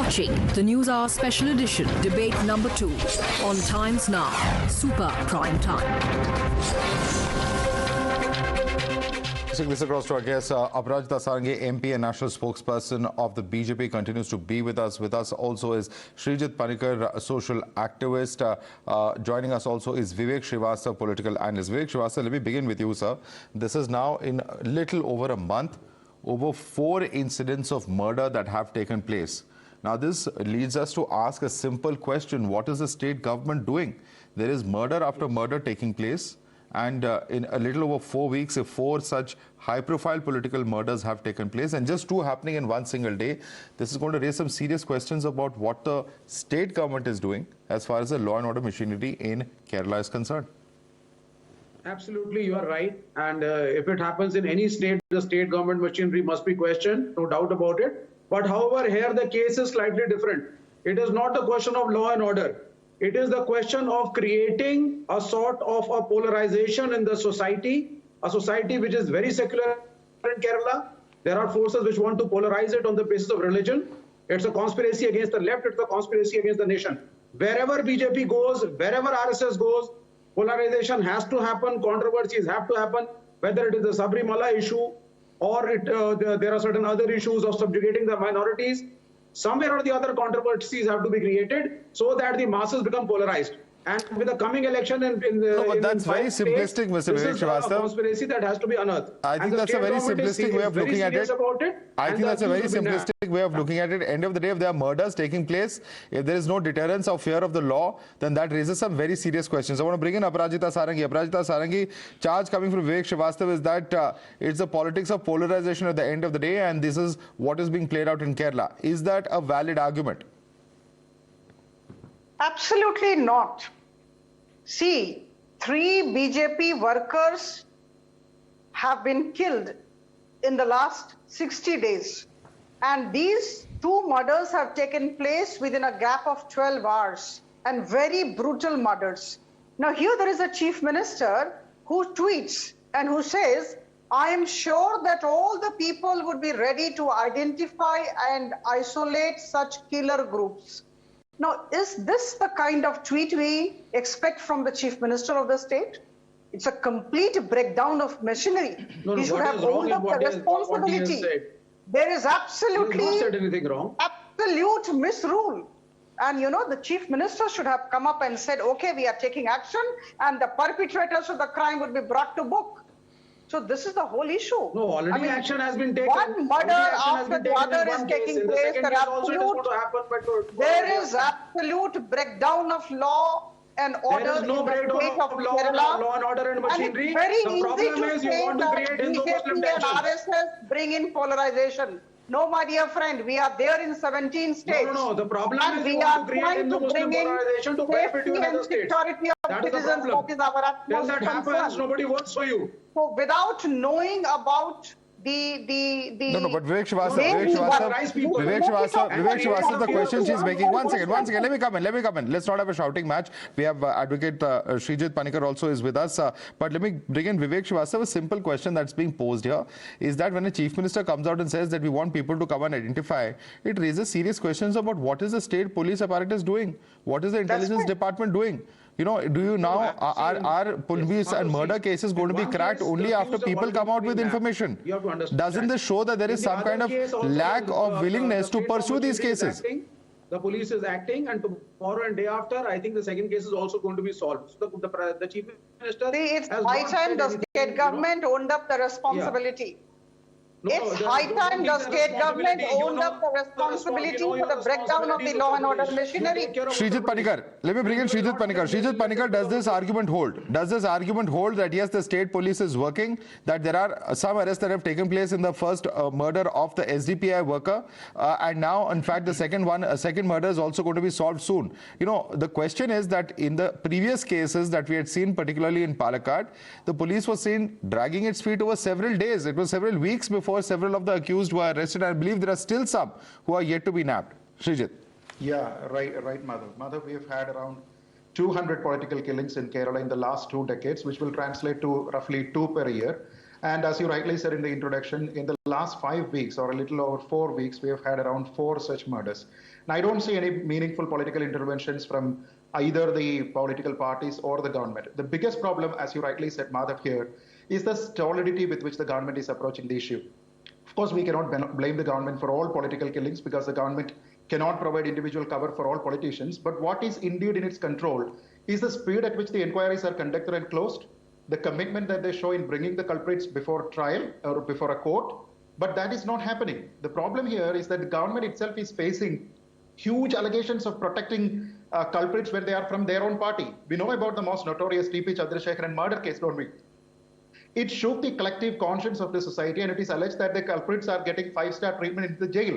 watching the News Hour Special Edition, Debate Number 2 on Times Now, Super Prime Time. Taking this across to our guest, Aparajita Sarangi, MP and national spokesperson of the BJP, continues to be with us. With us also is Srijit Panikkar, a social activist. Joining us also is Vivek Srivastava, political analyst. Vivek Srivastava, let me begin with you, sir. This is now in little over a month, over 4 incidents of murder that have taken place. Now, this leads us to ask a simple question. What is the state government doing? There is murder after murder taking place. And in a little over 4 weeks, if 4 such high-profile political murders have taken place, and just 2 happening in one single day, this is going to raise some serious questions about what the state government is doing as far as the law and order machinery in Kerala is concerned. Absolutely, you are right. And if it happens in any state, the state government machinery must be questioned, no doubt about it. But however, here the case is slightly different. It is not a question of law and order. It is the question of creating a sort of a polarization in the society, a society which is very secular in Kerala. There are forces which want to polarize it on the basis of religion. It's a conspiracy against the left, it's a conspiracy against the nation. Wherever BJP goes, wherever RSS goes, polarization has to happen, controversies have to happen, whether it is the Sabrimala issue or there are certain other issues of subjugating the minorities. Somewhere or the other, controversies have to be created so that the masses become polarized. And with the coming election but that's very simplistic, Mr. Vivek Srivastava. This is a conspiracy that has to be unearthed. I think that's a very simplistic way of looking at it. I think that's a very simplistic way of looking at it. End of the day, if there are murders taking place, if there is no deterrence or fear of the law, then that raises some very serious questions. I want to bring in Aparajita Sarangi. Aparajita Sarangi, charge coming from Vivek Srivastava is that it's the politics of polarization at the end of the day, and this is what is being played out in Kerala. Is that a valid argument? Absolutely not. See, 3 BJP workers have been killed in the last 60 days. And these 2 murders have taken place within a gap of 12 hours, and very brutal murders. Now here there is a chief minister who tweets and who says, I am sure that all the people would be ready to identify and isolate such killer groups. Now, is this the kind of tweet we expect from the Chief Minister of the state? It's a complete breakdown of machinery. He should have owned up the responsibility. There is absolutely not said anything wrong. Absolute misrule. And you know, the Chief Minister should have come up and said, okay, we are taking action, and the perpetrators of the crime would be brought to book. So this is the whole issue. No, already action has been taken. One murder after the other is taking place. There is absolute breakdown of law and order. There is no breakdown of law and order and machinery. The problem is you want to create Hindu-Muslim tensions. RSS bring in polarization. No, my dear friend, we are there in 17 states. No, the problem is you want to create Hindu-Muslim polarization to benefit you in other states. That is the problem. Till that happens, nobody votes for you. So without knowing about but Vivek Srivastava, the question she's making. One second, let me come in. Let's not have a shouting match. We have Advocate Srijit Panikkar also is with us. But let me bring in Vivek Srivastava. A simple question that's being posed here is that when a chief minister comes out and says that we want people to come and identify, it raises serious questions about what is the state police apparatus doing? What is the intelligence department doing? You know, do you now, are police and murder cases going to be cracked only after people come out with information? Doesn't this show that there is some kind of lack of willingness to pursue these cases? The police is acting, and tomorrow and day after, I think the second case is also going to be solved. So the chief minister... See, it's high time the state government owned up the responsibility. It's high time the state government owned up the responsibility for the breakdown of the law and order machinery. Srijit Panikkar, let me bring in Srijit Panikkar. Srijit Panikkar, does this argument hold? Does this argument hold that yes, the state police is working, that there are some arrests that have taken place in the first murder of the SDPI worker, and now, in fact, the second murder is also going to be solved soon. You know, the question is that in the previous cases that we had seen, particularly in Palakkad, the police was seen dragging its feet over several days. It was several weeks before several of the accused were arrested. I believe there are still some who are yet to be nabbed. Srijit. Yeah, right, Madhav. Madhav, we have had around 200 political killings in Kerala in the last 2 decades, which will translate to roughly 2 per year. And as you rightly said in the introduction, in the last 5 weeks or a little over 4 weeks, we have had around 4 such murders. Now, I don't see any meaningful political interventions from either the political parties or the government. The biggest problem, as you rightly said, Madhav, here, is the stolidity with which the government is approaching the issue. Of course, we cannot blame the government for all political killings because the government cannot provide individual cover for all politicians. But what is indeed in its control is the speed at which the inquiries are conducted and closed, the commitment that they show in bringing the culprits before trial or before a court. But that is not happening. The problem here is that the government itself is facing huge allegations of protecting culprits when they are from their own party. We know about the most notorious TP Chandrasekharan murder case, don't we? It shook the collective conscience of the society, and it is alleged that the culprits are getting 5-star treatment in the jail.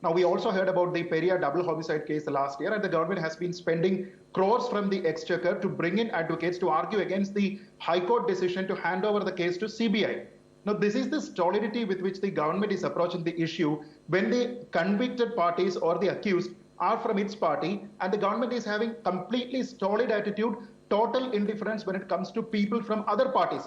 Now, we also heard about the Periyar double homicide case last year, and the government has been spending crores from the exchequer to bring in advocates to argue against the High Court decision to hand over the case to CBI. Now, this is the stolidity with which the government is approaching the issue when the convicted parties or the accused are from its party, and the government is having completely stolid attitude, total indifference when it comes to people from other parties.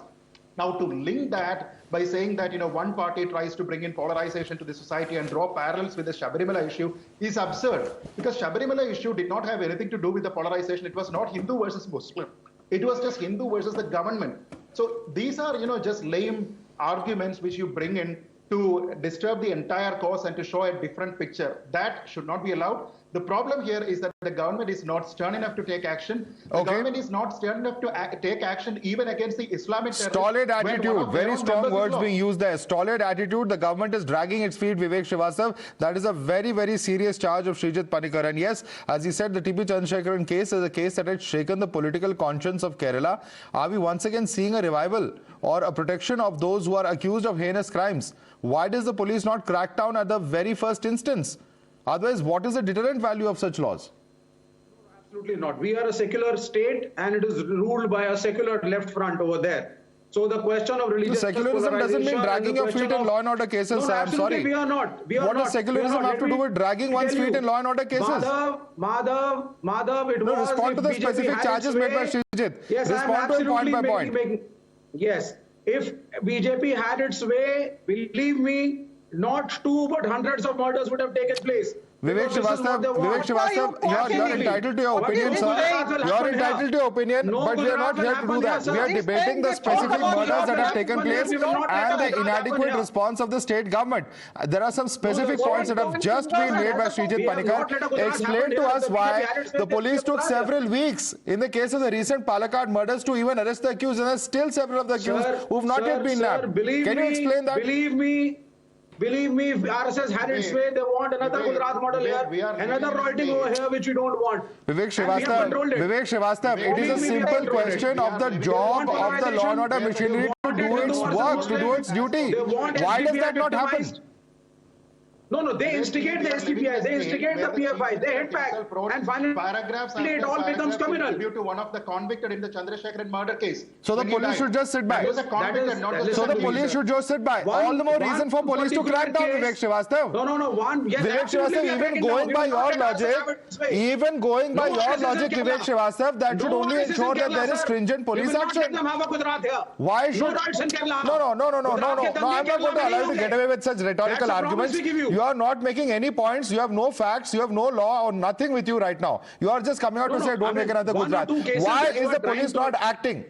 Now, to link that by saying that, one party tries to bring in polarization to the society and draw parallels with the Sabarimala issue is absurd, because Sabarimala issue did not have anything to do with the polarization. It was not Hindu versus Muslim. It was just Hindu versus the government. So these are, just lame arguments which you bring in to disturb the entire cause and to show a different picture. That should not be allowed. The problem here is that the government is not stern enough to take action. The government is not stern enough to take action even against the Islamic terrorists. Stolid attitude, very strong words being used there. Stolid attitude, the government is dragging its feet, Vivek Srivastava. That is a very, very serious charge of Srijit Panikkar. And yes, as he said, the TP Chandrasekharan case is a case that had shaken the political conscience of Kerala. Are we once again seeing a revival or a protection of those who are accused of heinous crimes? Why does the police not crack down at the very first instance? Otherwise, what is the deterrent value of such laws? Absolutely not. We are a secular state and it is ruled by a secular left front over there. So the question of religious secularism doesn't mean dragging your feet in law and order cases. No, I'm sorry. We are not. What does secularism have to do with dragging one's feet in law and order cases? Madhav, it was... Respond to the specific charges made by Srijit. Yes, respond to it point by point. Yes. If BJP had its way, believe me, not 2 but hundreds of murders would have taken place. Vivek Srivastava, you're entitled to your opinion, sir. You're entitled to your opinion, but we are not here to do that. We are debating the specific murders that have taken place and the inadequate response of the state government. There are some specific points that have just been made by Srijit Panikkar. Explain to us why the police took several weeks in the case of the recent Palakkad murders to even arrest the accused, and there are still several of the accused who have not yet been nabbed. Can you explain that? Believe me, if RSS had its way, they want another Gujarat model here, another rioting over here, which we don't want. Vivek Srivastava, it is a simple question of the job of the law and order machinery to do its work, to do its duty. Why does that not happen? No, they instigate the STPI, they instigate the PFI, they hit back, and finally it all becomes communal. Due to one of the convicted in the Chandrasekharan murder case. So the police should just sit by. So the police should just sit by. All the more reason for police to crack down, Vivek Srivastava. No, Vivek Srivastava, even going by your logic, Vivek Srivastava, that should only ensure that there is stringent police action. Why should... No, I'm not going to allow you to get away with such rhetorical arguments. You are not making any points, you have no facts, you have no law or nothing with you right now. You are just coming out to say don't make another Gujarat. Why is the police not acting?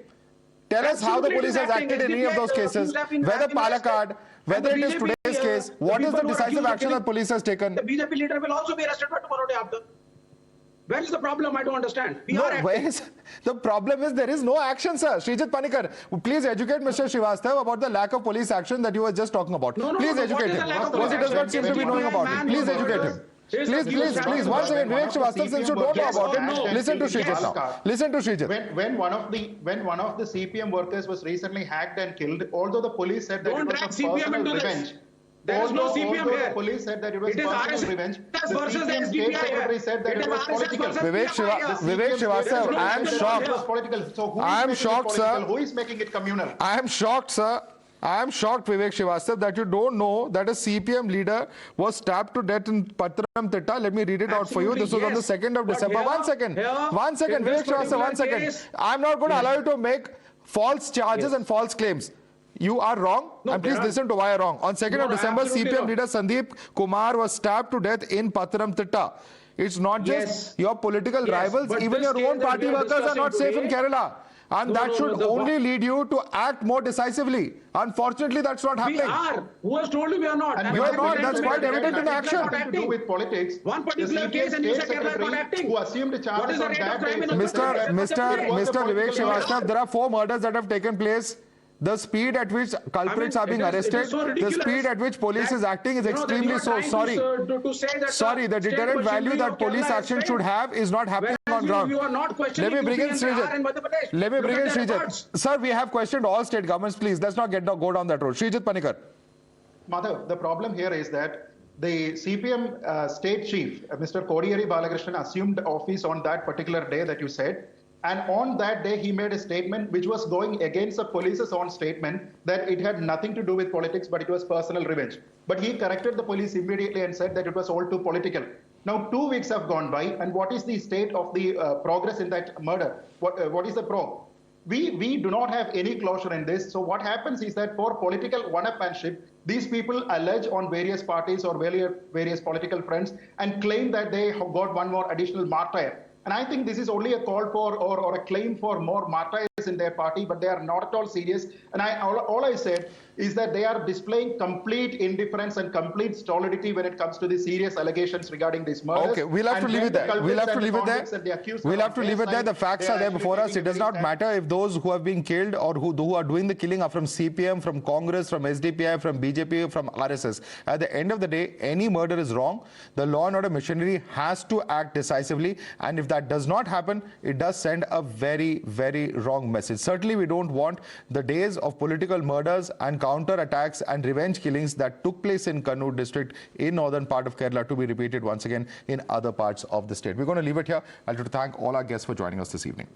Tell us how the police has acted in any of those cases, whether Palakkad, whether it is today's case, what is the decisive action that police has taken? The BJP leader will also be arrested by tomorrow day after. Where is the problem? I don't understand. The problem is there is no action, sir. Srijit Panikkar, please educate Mr. Srivastava about the lack of police action that you were just talking about. Please educate him. Because he does not seem to be knowing about it. Please educate him. Please, once again, Vivek Srivastava, since you don't know about it, listen to Srijit now. Listen to Srijit. When one of the CPM workers was recently hacked and killed, although the police said that it was a personal revenge. There is no CPM here. The police said that it was personal revenge. The CPM state secretary said that it was political. Vivek Srivastava, I am shocked. I am shocked, sir. Who is making it communal? I am shocked, sir. I am shocked, Vivek Srivastava, that you don't know that a CPM leader was stabbed to death in Pathanamthitta. Let me read it out for you. This was on the 2nd of December. One second, Vivek Srivastava, one second. I am not going to allow you to make false charges and false claims. You are wrong, No, and please there are- listen to why I'm wrong. On 2nd You of are December, absolutely CPM wrong. leader Sandeep Kumar was stabbed to death in Pathanamthitta. It's not just Yes. your political Yes, rivals, but even this your case own that party we are workers are not discussing safe in today- Kerala. And No, that no, should no, the- only lead you to act more decisively. Unfortunately, that's not We happening. are. Who has told you we are not? And And you why are not. pretend That's to make quite it evident in like action. not Nothing to do with politics. One particular The case and you state say they're not secretary acting. who assumed What charges is the on rate of that crime day. in a Mr. It was a Vivek political Srivastava, matter. there are 4 murders that have taken place. The speed at which culprits are being it is arrested, so the ridiculous speed at which police that, is acting is you know, that extremely you are so. trying to, Sorry. to say that Sorry, the state deterrent value machinery that of police Kerala is action failed. should have is not happening Whereas on ground. You are not Let questioning me bring in UP and Bihar and Srijit. Madhya Pradesh. Let me Look bring at in their Srijit. records. Sir, we have questioned all state governments. Please, let's not go down that road. Srijit Panikar. Madhav, the problem here is that the CPM state chief, Mr. Kodiyeri Balakrishnan, assumed office on that particular day that you said. And on that day, he made a statement which was going against the police's own statement that it had nothing to do with politics, but it was personal revenge. But he corrected the police immediately and said that it was all too political. Now, 2 weeks have gone by, and what is the state of the progress in that murder? What is the probe? We do not have any closure in this. So what happens is that for political one-upmanship, these people allege on various parties or various political fronts and claim that they have got one more additional martyr. And I think this is only a call for or a claim for more martyrs in their party, but they are not at all serious. And all I said is that they are displaying complete indifference and complete stolidity when it comes to the serious allegations regarding these murders. Okay, we'll have to And leave when it the there. culprits We'll have to and leave the it there. convicts and the accused We'll are have to on leave their it there. The side, facts they are there actually before us. taking It does a not very matter if those who have been killed or who are doing the killing are from CPM, from Congress, from SDPI, from BJP, from RSS. At the end of the day, any murder is wrong. The law and order machinery has to act decisively. And if that does not happen, it does send a very, very wrong message. Certainly, we don't want the days of political murders and counter-attacks and revenge killings that took place in Kannur district in northern part of Kerala to be repeated once again in other parts of the state. We're going to leave it here. I'd like to thank all our guests for joining us this evening.